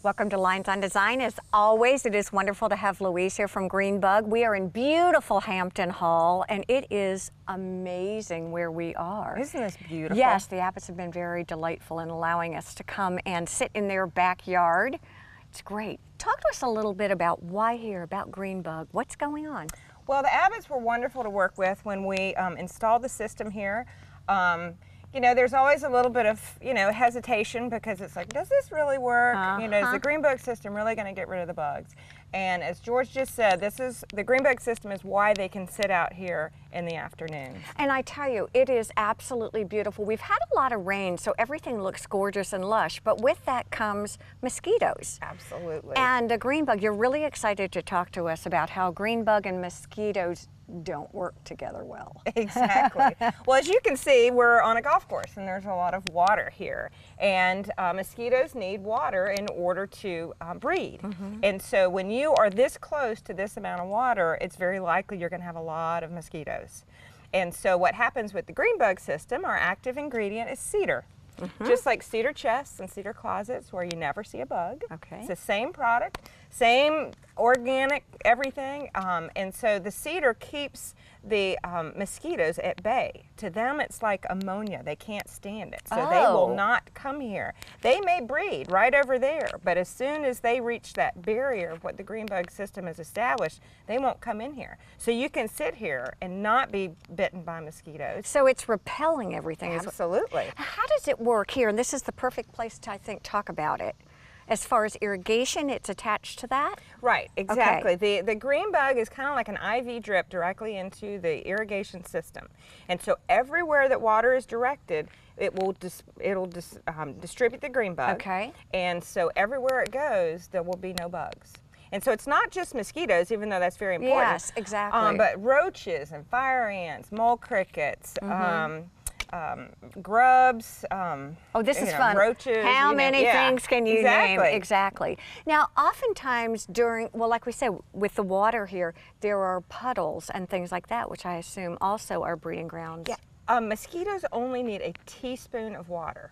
Welcome to Lines on Design. As always, it is wonderful to have Louise here from Greenbug. We are in beautiful Hampton Hall, and it is amazing where we are. Isn't this beautiful? Yes, the Abbotts have been very delightful in allowing us to come and sit in their backyard. It's great. Talk to us a little bit about why here, about Greenbug. What's going on? Well, the Abbotts were wonderful to work with when we installed the system here. You know, there's always a little bit of, hesitation because it's like, does this really work? Is the Greenbug system really going to get rid of the bugs? And as George just said, the Greenbug system is why they can sit out here in the afternoon. And I tell you, it is absolutely beautiful. We've had a lot of rain, so everything looks gorgeous and lush, but with that comes mosquitoes. Absolutely. And Greenbug, you're really excited to talk to us about how Greenbug and mosquitoes don't work together well. Exactly. Well, as you can see, we're on a golf course and there's a lot of water here. And mosquitoes need water in order to breed. And so when you are this close to this amount of water, it's very likely you're going to have a lot of mosquitoes. And so what happens with the Greenbug system, our active ingredient is cedar. Just like cedar chests and cedar closets where you never see a bug. Okay. It's the same product, same organic everything, and so the cedar keeps the mosquitoes at bay. To them it's like ammonia, they can't stand it, so they will not come here. They may breed right over there, but as soon as they reach that barrier of what the Greenbug system has established, they won't come in here. So you can sit here and not be bitten by mosquitoes. So it's repelling everything. Absolutely. How does it work here? And this is the perfect place to, I think, talk about it. As far as irrigation, it's attached to that? Right, exactly. Okay. The Greenbug is kind of like an IV drip directly into the irrigation system. And so everywhere that water is directed, it'll distribute the Greenbug. Okay. And so everywhere it goes, there will be no bugs. And so it's not just mosquitoes, even though that's very important. Yes, exactly. But roaches and fire ants, mole crickets, grubs. Oh, this is fun. Roaches. How many things can you name? Exactly. Exactly. Now, oftentimes like we said, with the water here, there are puddles and things like that, which I assume also are breeding grounds. Yeah. Mosquitoes only need a teaspoon of water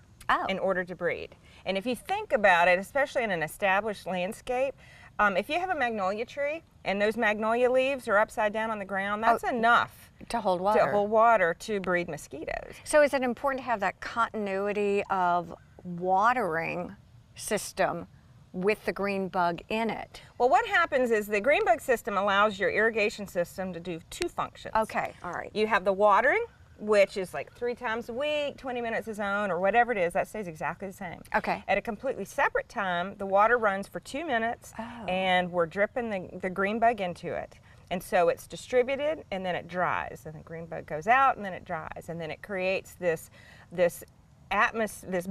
in order to breed. And if you think about it, especially in an established landscape, if you have a magnolia tree and those magnolia leaves are upside down on the ground, that's enough to hold water. To hold water to breed mosquitoes. So is it important to have that continuity of watering system with the Greenbug in it? Well, what happens is the Greenbug system allows your irrigation system to do two functions. Okay, all right. You have the watering, which is like 3 times a week, 20 minutes a zone, or whatever it is, that stays exactly the same. Okay. At a completely separate time, the water runs for 2 minutes, and we're dripping the Greenbug into it. And so it's distributed, and then it dries, and the Greenbug goes out, and then it dries, and then it creates this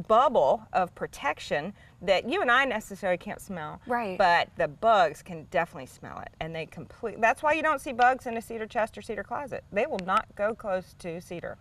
bubble of protection that you and I necessarily can't smell. Right. But the bugs can definitely smell it, and that's why you don't see bugs in a cedar chest or cedar closet. They will not go close to cedar.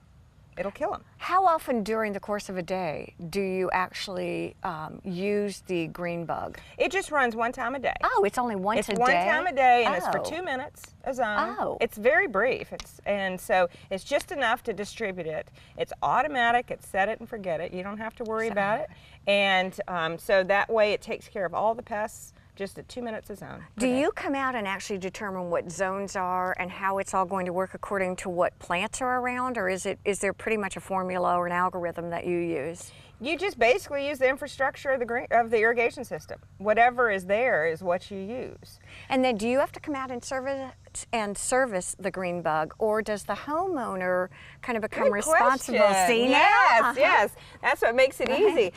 It'll kill them. How often during the course of a day do you actually use the Greenbug? It just runs one time a day. Oh, it's only once a day? It's one time a day, and it's for 2 minutes a zone. Oh. It's very brief, and so it's just enough to distribute it. It's automatic. It's set it and forget it. You don't have to worry about it. And so that way it takes care of all the pests just at 2 minutes a zone. Do you come out and actually determine what zones are and how it's all going to work according to what plants are around, or is there pretty much a formula or an algorithm that you use? You just basically use the infrastructure of the irrigation system. Whatever is there is what you use. And then do you have to come out and service the Greenbug, or does the homeowner kind of become responsible? See, yes, yes. That's what makes it easy.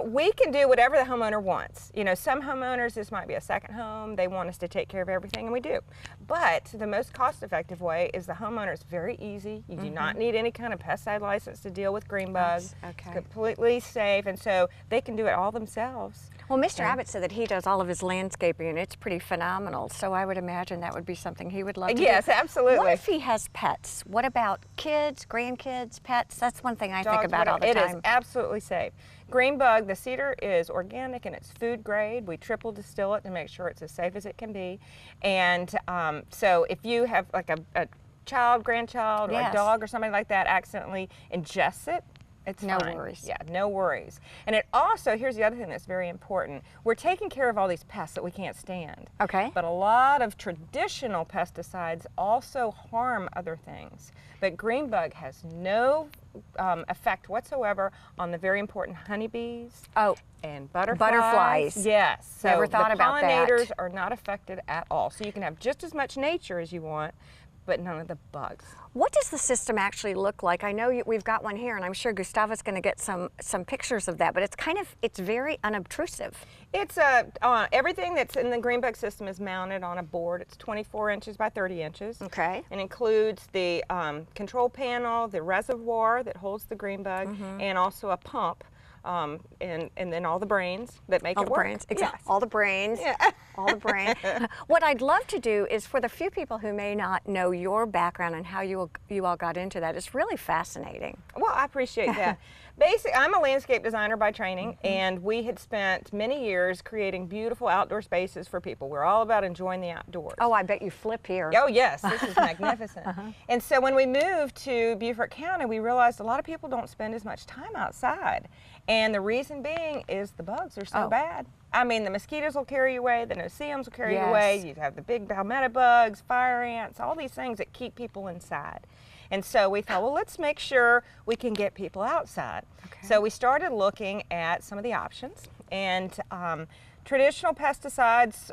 We can do whatever the homeowner wants. You know, some homeowners, this might be a second home. They want us to take care of everything, and we do. But the most cost-effective way is the homeowner is very easy. You do not need any kind of pesticide license to deal with Greenbugs. Okay. Completely safe, and so they can do it all themselves. Well, Mr. Abbott said that he does all of his landscaping, and it's pretty phenomenal. So I would imagine that would be something he would love to do. Yes, absolutely. What if he has pets? What about kids, grandkids, pets? That's one thing I think about all the time. It is absolutely safe. Greenbug, the cedar is organic and it's food grade. We triple distill it to make sure it's as safe as it can be. And so if you have like a child, grandchild, or a dog or something like that accidentally ingests it, It's No fine. worries. Yeah, no worries. And it also, here's the other thing that's very important. We're taking care of all these pests that we can't stand. Okay. But a lot of traditional pesticides also harm other things. But Greenbug has no effect whatsoever on the very important honeybees. Oh. And butterflies. Butterflies. Yes. So Never thought about that. the pollinators are not affected at all. So you can have just as much nature as you want, but none of the bugs. What does the system actually look like? I know we've got one here, and I'm sure Gustavo's going to get some pictures of that, but it's very unobtrusive. It's everything that's in the Greenbug system is mounted on a board. It's 24 inches by 30 inches. Okay. And includes the control panel, the reservoir that holds the Greenbug, and also a pump. And then all the brains that make it work. Exactly. Yes. All the brains. Yeah. All the brains. What I'd love to do is, for the few people who may not know your background and how you all got into that, it's really fascinating. Well, I appreciate that. Basically, I'm a landscape designer by training, and we had spent many years creating beautiful outdoor spaces for people. We're all about enjoying the outdoors. Oh, I bet you flip here. Oh, yes, this is magnificent. And so when we moved to Beaufort County, we realized a lot of people don't spend as much time outside. And the reason being is the bugs are so bad. I mean, the mosquitoes will carry you away, the no-see-ums will carry you away, you have the big palmetto bugs, fire ants, all these things that keep people inside. And so we thought, well, let's make sure we can get people outside. Okay. So we started looking at some of the options, and traditional pesticides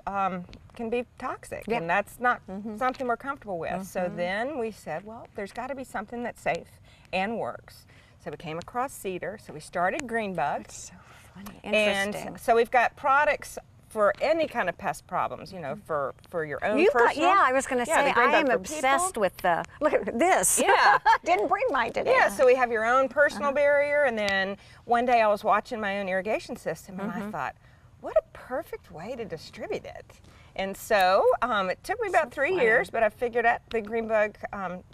can be toxic, and that's not something we're comfortable with. So then we said, well, there's got to be something that's safe and works. So we came across cedar, so we started Greenbug. That's so funny. Interesting. And so we've got products for any kind of pest problems, you know, for your own personal. I was going to say, I am obsessed with the, look at this. Yeah. Didn't bring mine today. Yeah, so we have your own personal barrier, and then one day I was watching my own irrigation system, and I thought, what a perfect way to distribute it. And so it took me about 3 years, but I figured out the Greenbug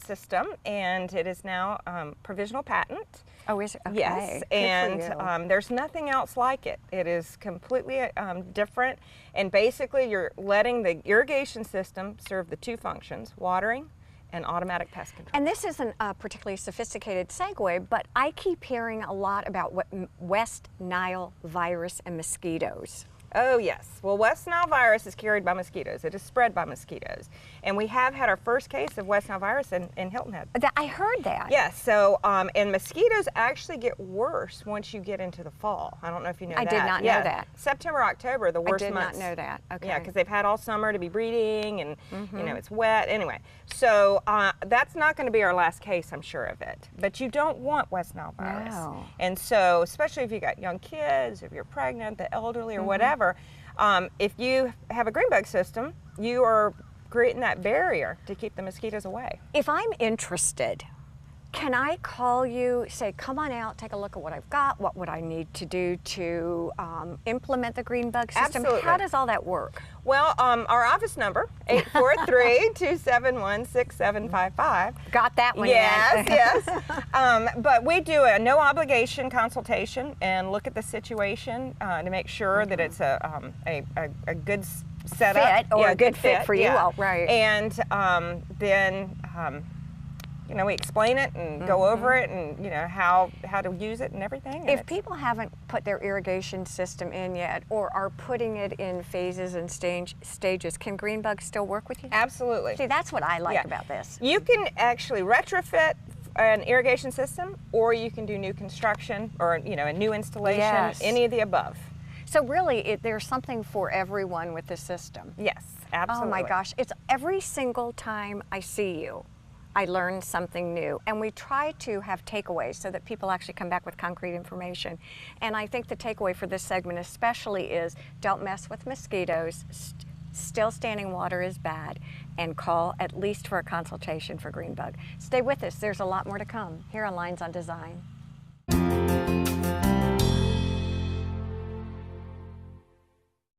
system, and it is now provisional patent. Oh, is it? Okay. Yes, and there's nothing else like it. It is completely different, and basically you're letting the irrigation system serve the two functions, watering and automatic pest control. And this isn't a particularly sophisticated segue, but I keep hearing a lot about West Nile virus and mosquitoes. Oh yes, well, West Nile virus is carried by mosquitoes. It is spread by mosquitoes. And we have had our first case of West Nile virus in Hilton Head. I heard that. Yes, so, and mosquitoes actually get worse once you get into the fall. I don't know if you know that. I did not know that. September, October, the worst months. I did not know that, okay. Yeah, because they've had all summer to be breeding, and you know, it's wet. Anyway, so that's not going to be our last case, I'm sure of it. But you don't want West Nile virus. No. And so, especially if you got young kids, if you're pregnant, the elderly, or whatever, if you have a Greenbug system, you are creating that barrier to keep the mosquitoes away. If I'm interested, can I call you, say, come on out, take a look at what I've got, what would I need to do to implement the Greenbug system? Absolutely. How does all that work? Well, our office number, 843-271-6755. Got that one. Yes, yes. But we do a no obligation consultation and look at the situation to make sure that it's a good setup. Fit, or a good fit for you all, right. And then you know, we explain it and go over it, and you know how to use it and everything. And if people haven't put their irrigation system in yet, or are putting it in phases and stages, can Greenbug still work with you? Absolutely. See, that's what I like about this. You can actually retrofit an irrigation system, or you can do new construction, or you know, a new installation, any of the above. So really, there's something for everyone with the system. Yes, absolutely. Oh my gosh, it's every single time I see you, I learn something new. And we try to have takeaways so that people actually come back with concrete information. And I think the takeaway for this segment especially is, don't mess with mosquitoes, still standing water is bad, and call at least for a consultation for Greenbug. Stay with us, there's a lot more to come here on Lines on Design.